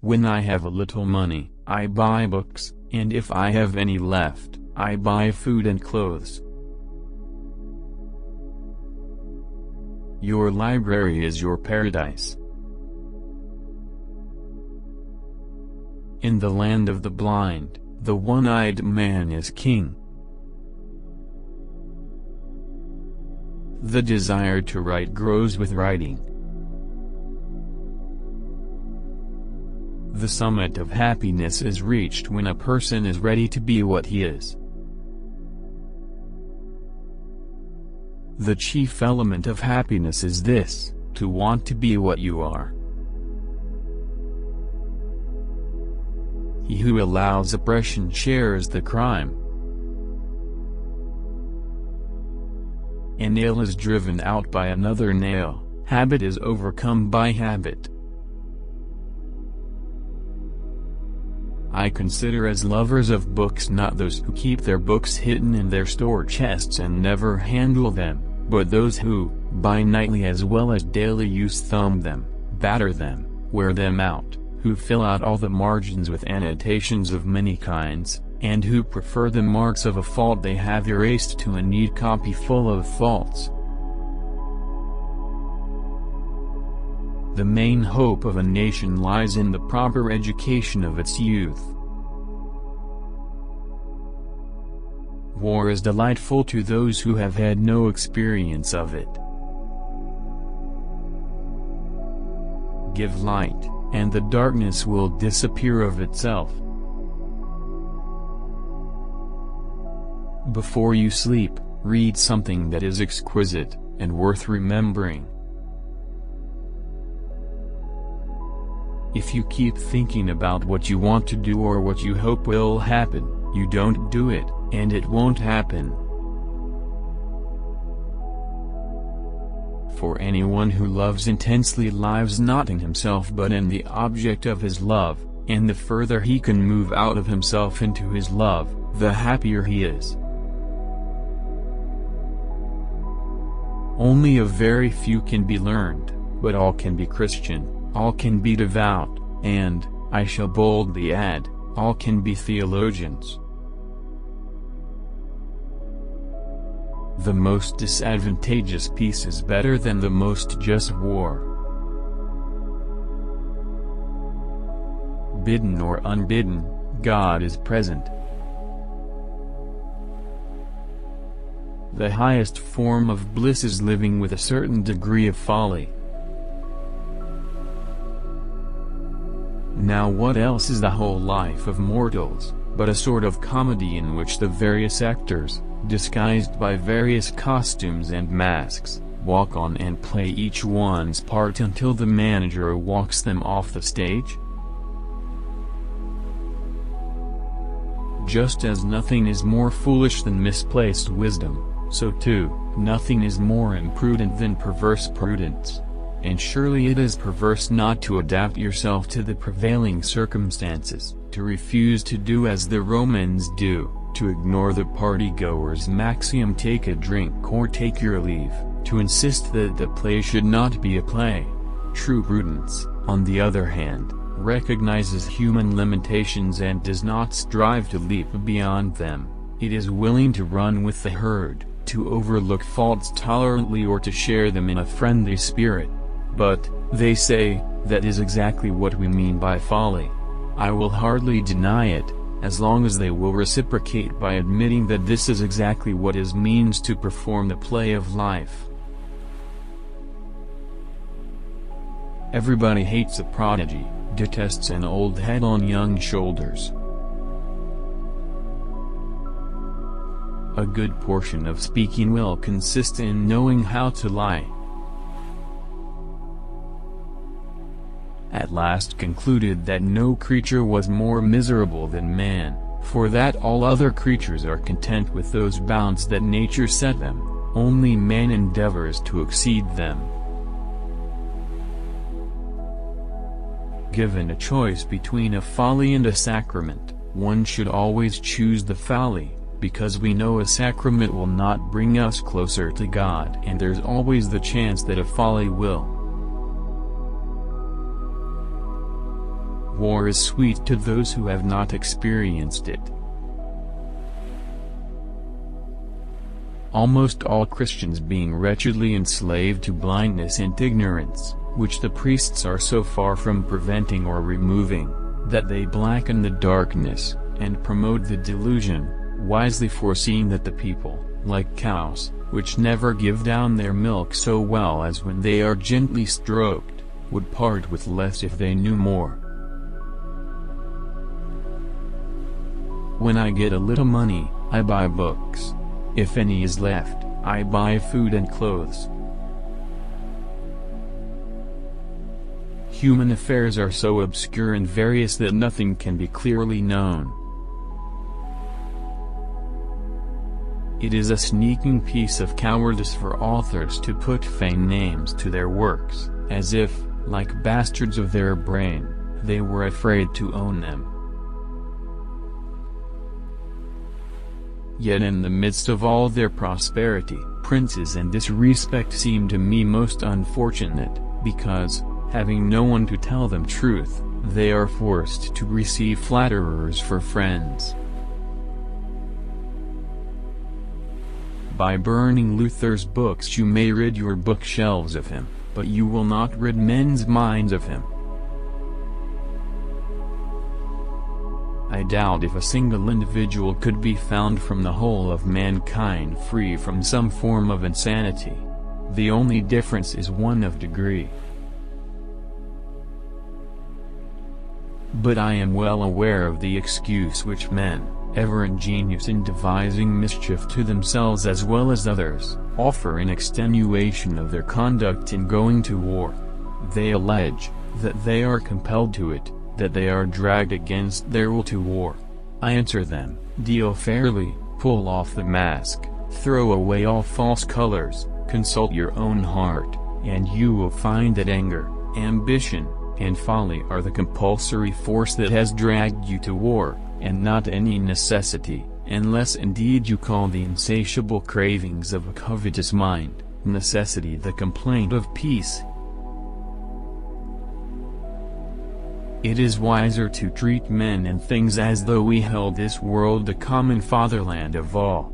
When I have a little money, I buy books, and if I have any left, I buy food and clothes. Your library is your paradise. In the land of the blind, the one-eyed man is king. The desire to write grows with writing. The summit of happiness is reached when a person is ready to be what he is. The chief element of happiness is this, to want to be what you are. He who allows oppression shares the crime. A nail is driven out by another nail, habit is overcome by habit. I consider as lovers of books not those who keep their books hidden in their store chests and never handle them, but those who, by nightly as well as daily use thumb them, batter them, wear them out, who fill out all the margins with annotations of many kinds, and who prefer the marks of a fault they have erased to a neat copy full of faults. The main hope of a nation lies in the proper education of its youth. War is delightful to those who have had no experience of it. Give light, and the darkness will disappear of itself. Before you sleep, read something that is exquisite, and worth remembering. If you keep thinking about what you want to do or what you hope will happen, you don't do it, and it won't happen. For anyone who loves intensely lives not in himself but in the object of his love, and the further he can move out of himself into his love, the happier he is. Only a very few can be learned, but all can be Christian. All can be devout, and, I shall boldly add, all can be theologians. The most disadvantageous peace is better than the most just war. Bidden or unbidden, God is present. The highest form of bliss is living with a certain degree of folly. Now what else is the whole life of mortals, but a sort of comedy in which the various actors, disguised by various costumes and masks, walk on and play each one's part until the manager walks them off the stage? Just as nothing is more foolish than misplaced wisdom, so too, nothing is more imprudent than perverse prudence. And surely it is perverse not to adapt yourself to the prevailing circumstances, to refuse to do as the Romans do, to ignore the party-goer's maxim take a drink or take your leave, to insist that the play should not be a play. True prudence, on the other hand, recognizes human limitations and does not strive to leap beyond them. It is willing to run with the herd, to overlook faults tolerantly or to share them in a friendly spirit. But, they say, that is exactly what we mean by folly. I will hardly deny it, as long as they will reciprocate by admitting that this is exactly what it means to perform the play of life. Everybody hates a prodigy, detests an old head on young shoulders. A good portion of speaking will consist in knowing how to lie. At last concluded that no creature was more miserable than man, for that all other creatures are content with those bounds that nature set them, only man endeavors to exceed them. Given a choice between a folly and a sacrament, one should always choose the folly, because we know a sacrament will not bring us closer to God, and there's always the chance that a folly will. War is sweet to those who have not experienced it. Almost all Christians being wretchedly enslaved to blindness and ignorance, which the priests are so far from preventing or removing, that they blacken the darkness, and promote the delusion, wisely foreseeing that the people, like cows, which never give down their milk so well as when they are gently stroked, would part with less if they knew more. When I get a little money, I buy books. If any is left, I buy food and clothes. Human affairs are so obscure and various that nothing can be clearly known. It is a sneaking piece of cowardice for authors to put feigned names to their works, as if, like bastards of their brain, they were afraid to own them. Yet in the midst of all their prosperity, princes in this respect seem to me most unfortunate, because, having no one to tell them truth, they are forced to receive flatterers for friends. By burning Luther's books you may rid your bookshelves of him, but you will not rid men's minds of him. I doubt if a single individual could be found from the whole of mankind free from some form of insanity. The only difference is one of degree. But I am well aware of the excuse which men, ever ingenious in devising mischief to themselves as well as others, offer in extenuation of their conduct in going to war. They allege that they are compelled to it, that they are dragged against their will to war. I answer them, deal fairly, pull off the mask, throw away all false colors, consult your own heart, and you will find that anger, ambition, and folly are the compulsory force that has dragged you to war, and not any necessity, unless indeed you call the insatiable cravings of a covetous mind, necessity the complaint of peace. It is wiser to treat men and things as though we held this world the common fatherland of all.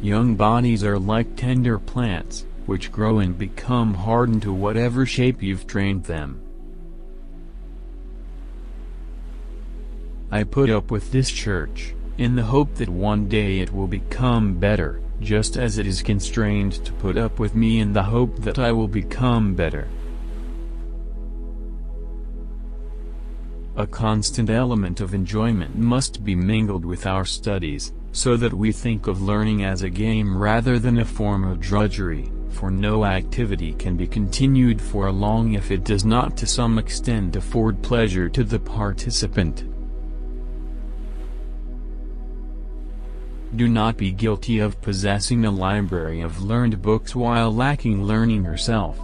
Young bodies are like tender plants, which grow and become hardened to whatever shape you've trained them. I put up with this church, in the hope that one day it will become better, just as it is constrained to put up with me in the hope that I will become better. A constant element of enjoyment must be mingled with our studies, so that we think of learning as a game rather than a form of drudgery, for no activity can be continued for long if it does not to some extent afford pleasure to the participant. Do not be guilty of possessing a library of learned books while lacking learning yourself.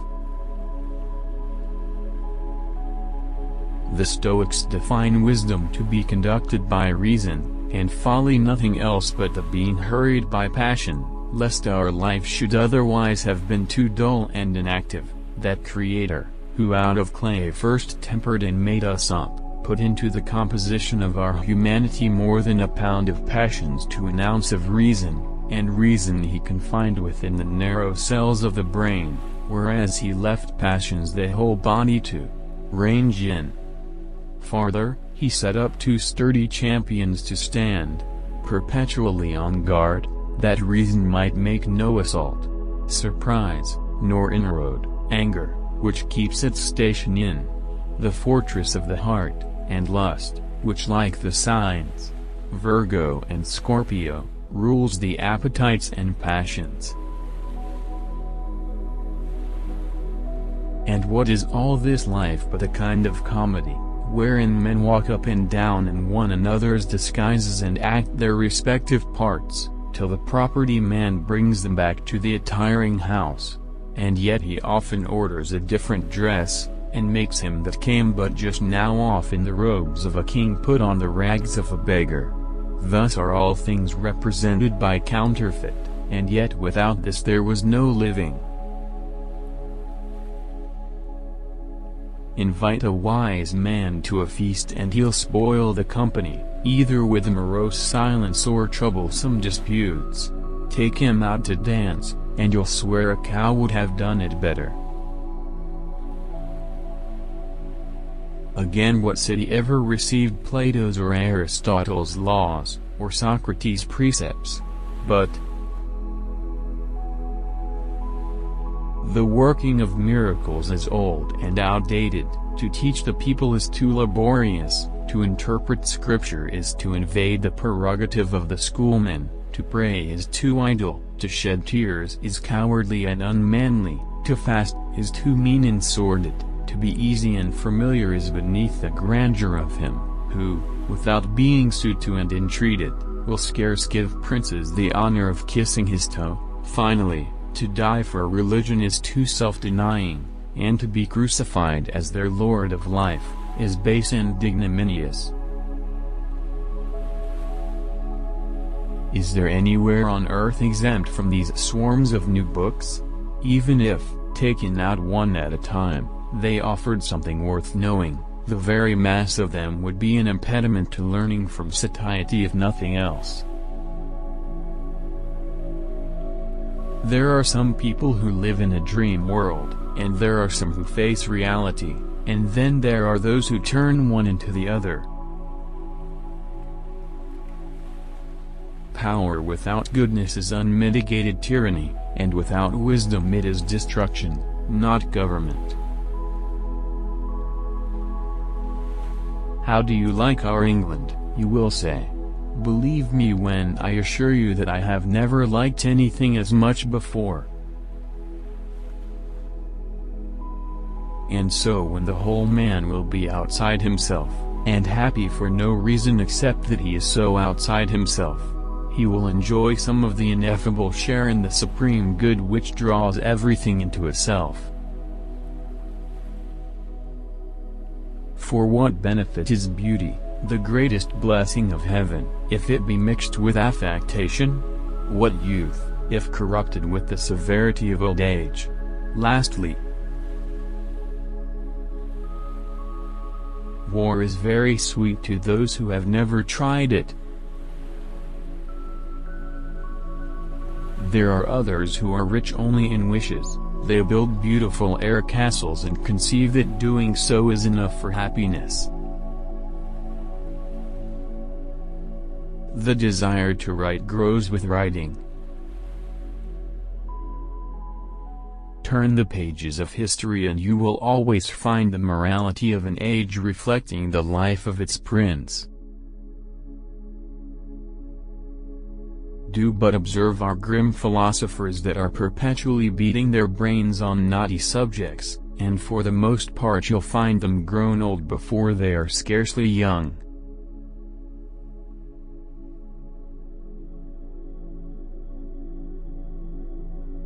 The Stoics define wisdom to be conducted by reason, and folly nothing else but the being hurried by passion, lest our life should otherwise have been too dull and inactive. That Creator, who out of clay first tempered and made us up, put into the composition of our humanity more than a pound of passions to an ounce of reason, and reason he confined within the narrow cells of the brain, whereas he left passions the whole body to range in. Farther, he set up two sturdy champions to stand perpetually on guard, that reason might make no assault, surprise, nor inroad, anger, which keeps its station in the fortress of the heart, and lust, which like the signs, Virgo and Scorpio, rules the appetites and passions. And what is all this life but a kind of comedy, wherein men walk up and down in one another's disguises and act their respective parts, till the property man brings them back to the attiring house, and yet he often orders a different dress, and makes him that came but just now off in the robes of a king put on the rags of a beggar. Thus are all things represented by counterfeit, and yet without this there was no living. Invite a wise man to a feast and he'll spoil the company, either with morose silence or troublesome disputes. Take him out to dance, and you'll swear a cow would have done it better. Again, what city ever received Plato's or Aristotle's laws, or Socrates' precepts? But the working of miracles is old and outdated, to teach the people is too laborious, to interpret scripture is to invade the prerogative of the schoolmen, to pray is too idle, to shed tears is cowardly and unmanly, to fast is too mean and sordid, to be easy and familiar is beneath the grandeur of him, who, without being sued to and entreated, will scarce give princes the honor of kissing his toe. Finally, to die for religion is too self-denying, and to be crucified as their Lord of life, is base and ignominious. Is there anywhere on earth exempt from these swarms of new books? Even if, taken out one at a time, they offered something worth knowing, the very mass of them would be an impediment to learning from satiety if nothing else. There are some people who live in a dream world, and there are some who face reality, and then there are those who turn one into the other. Power without goodness is unmitigated tyranny, and without wisdom it is destruction, not government. How do you like our England, you will say? Believe me when I assure you that I have never liked anything as much before. And so when the whole man will be outside himself, and happy for no reason except that he is so outside himself, he will enjoy some of the ineffable share in the supreme good which draws everything into itself. For what benefit is beauty, the greatest blessing of heaven, if it be mixed with affectation? What youth, if corrupted with the severity of old age? Lastly, war is very sweet to those who have never tried it. There are others who are rich only in wishes. They build beautiful air castles and conceive that doing so is enough for happiness. The desire to write grows with writing. Turn the pages of history and you will always find the morality of an age reflecting the life of its prince. Do but observe our grim philosophers that are perpetually beating their brains on knotty subjects, and for the most part you'll find them grown old before they are scarcely young.